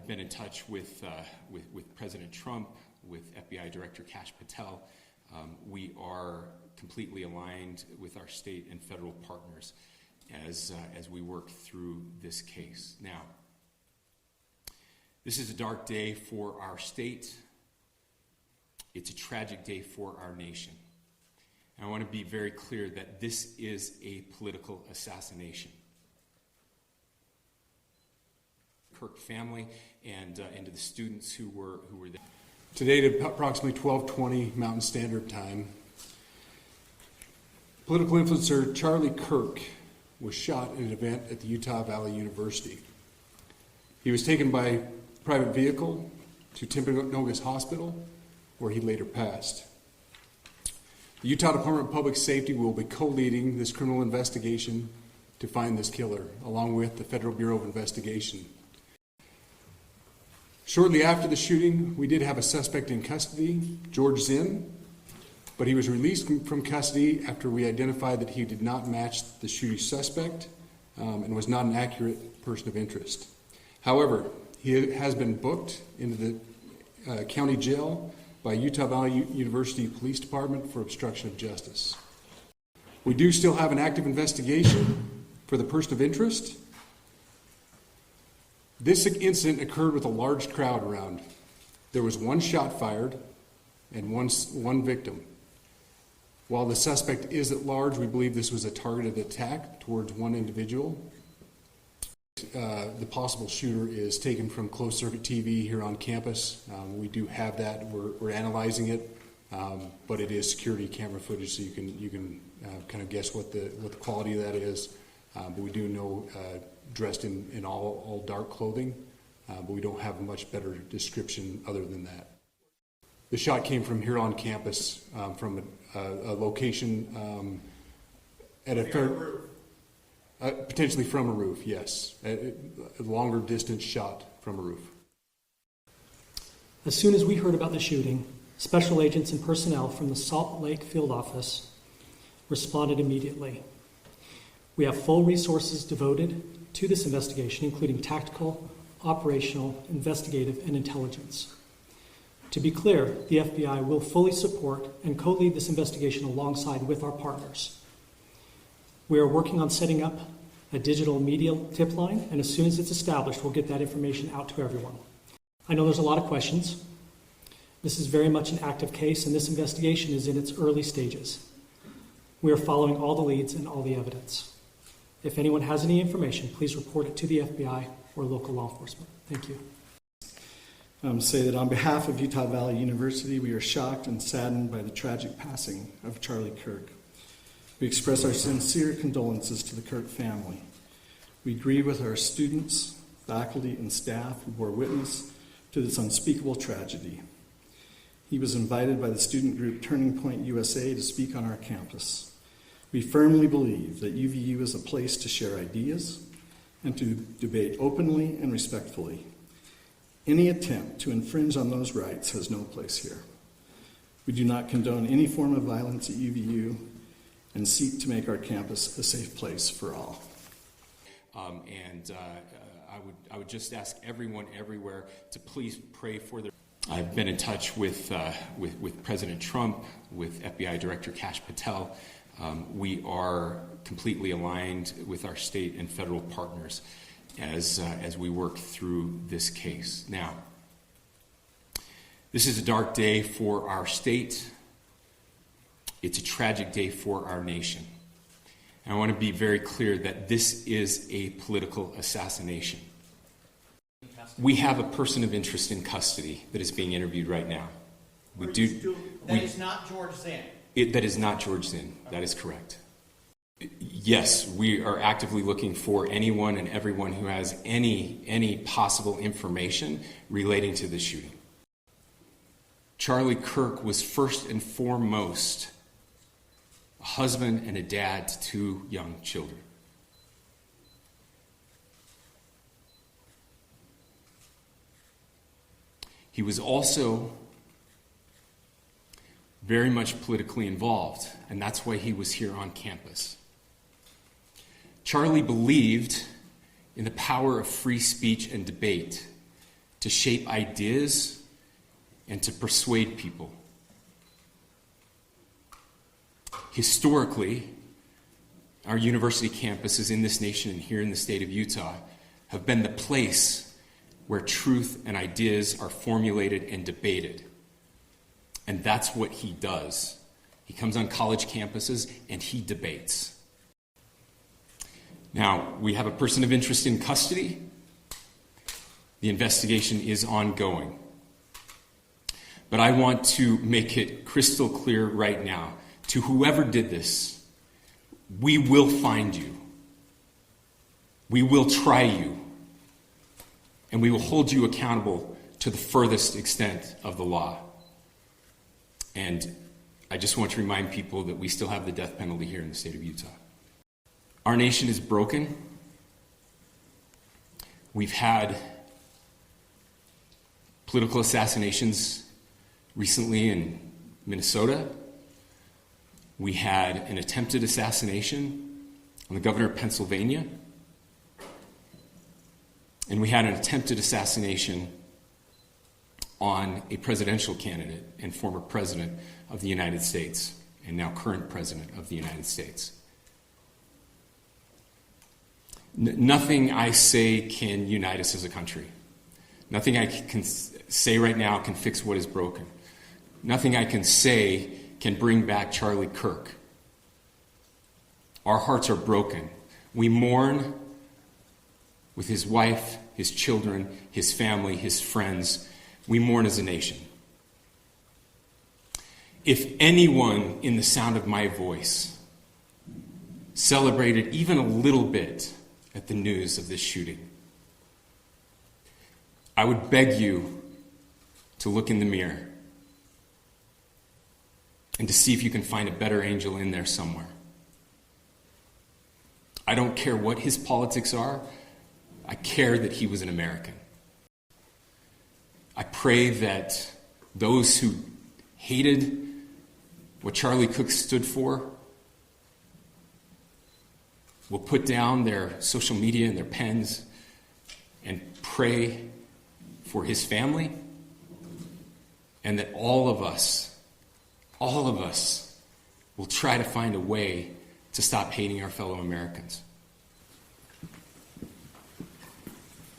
I've been in touch with President Trump, with FBI Director Kash Patel. We are completely aligned with our state and federal partners as we work through this case. Now, this is a dark day for our state. It's a tragic day for our nation. And I want to be very clear that this is a political assassination. Kirk family and to the students who were there. Today at approximately 12:20 Mountain Standard Time, political influencer Charlie Kirk was shot at an event at the Utah Valley University. He was taken by private vehicle to Timpanogos Hospital, where he later passed. The Utah Department of Public Safety will be co-leading this criminal investigation to find this killer, along with the Federal Bureau of Investigation. Shortly after the shooting, we did have a suspect in custody, George Zinn, but he was released from custody after we identified that he did not match the shooting suspect and was not an accurate person of interest. However, he has been booked into the county jail by Utah Valley University Police Department for obstruction of justice. We do still have an active investigation for the person of interest. This incident occurred with a large crowd around. There was one shot fired and one victim. While the suspect is at large, we believe this was a targeted attack towards one individual. The possible shooter is taken from closed circuit TV here on campus. We do have that. We're analyzing it, but it is security camera footage, so you can kind of guess what the quality of that is. But we do know dressed in all dark clothing, but we don't have a much better description other than that. The shot came from here on campus, from a location at a potentially from a roof, yes. A longer distance shot from a roof. As soon as we heard about the shooting, special agents and personnel from the Salt Lake field office responded immediately. We have full resources devoted to this investigation, including tactical, operational, investigative, and intelligence. To be clear, the FBI will fully support and co-lead this investigation alongside with our partners. We are working on setting up a digital media tip line, and as soon as it's established, we'll get that information out to everyone. I know there's a lot of questions. This is very much an active case, and this investigation is in its early stages. We are following all the leads and all the evidence. If anyone has any information, please report it to the FBI or local law enforcement. Thank you. Say that on behalf of Utah Valley University, we are shocked and saddened by the tragic passing of Charlie Kirk. We express our sincere condolences to the Kirk family. We grieve with our students, faculty, and staff who bore witness to this unspeakable tragedy. He was invited by the student group Turning Point USA to speak on our campus. We firmly believe that UVU is a place to share ideas and to debate openly and respectfully. Any attempt to infringe on those rights has no place here. We do not condone any form of violence at UVU and seek to make our campus a safe place for all. I would just ask everyone everywhere to please pray for their. I've been in touch with President Trump, with FBI Director Kash Patel. We are completely aligned with our state and federal partners as we work through this case. Now, this is a dark day for our state. It's a tragic day for our nation. And I want to be very clear that this is a political assassination. We have a person of interest in custody that is being interviewed right now. That is not George Zinn. That is not George Zinn. That is correct. Yes, we are actively looking for anyone and everyone who has any possible information relating to the shooting. Charlie Kirk was first and foremost a husband and a dad to two young children. He was also very much politically involved, and that's why he was here on campus. Charlie believed in the power of free speech and debate to to shape ideas, and to persuade people. Historically, our university campuses in this nation and here in the state of Utah have been the place where truth and ideas are formulated and debated. And that's what he does. He comes on college campuses and he debates. Now, we have a person of interest in custody. The investigation is ongoing. But I want to make it crystal clear right now, to whoever did this, we will find you. We will try you. And we will hold you accountable to the furthest extent of the law. And I just want to remind people that we still have the death penalty here in the state of Utah. Our nation is broken. We've had political assassinations recently in Minnesota. We had an attempted assassination on the governor of Pennsylvania. And we had an attempted assassination on a presidential candidate and former president of the United States, and now current president of the United States. Nothing I say can unite us as a country. Nothing I can say right now can fix what is broken. Nothing I can say can bring back Charlie Kirk. Our hearts are broken. We mourn with his wife, his children, his family, his friends. We mourn as a nation. If anyone in the sound of my voice celebrated even a little bit at the news of this shooting, I would beg you to look in the mirror and to see if you can find a better angel in there somewhere. I don't care what his politics are. I care that he was an American. I pray that those who hated what Charlie Cook stood for will put down their social media and their pens and pray for his family, and that all of us will try to find a way to stop hating our fellow Americans.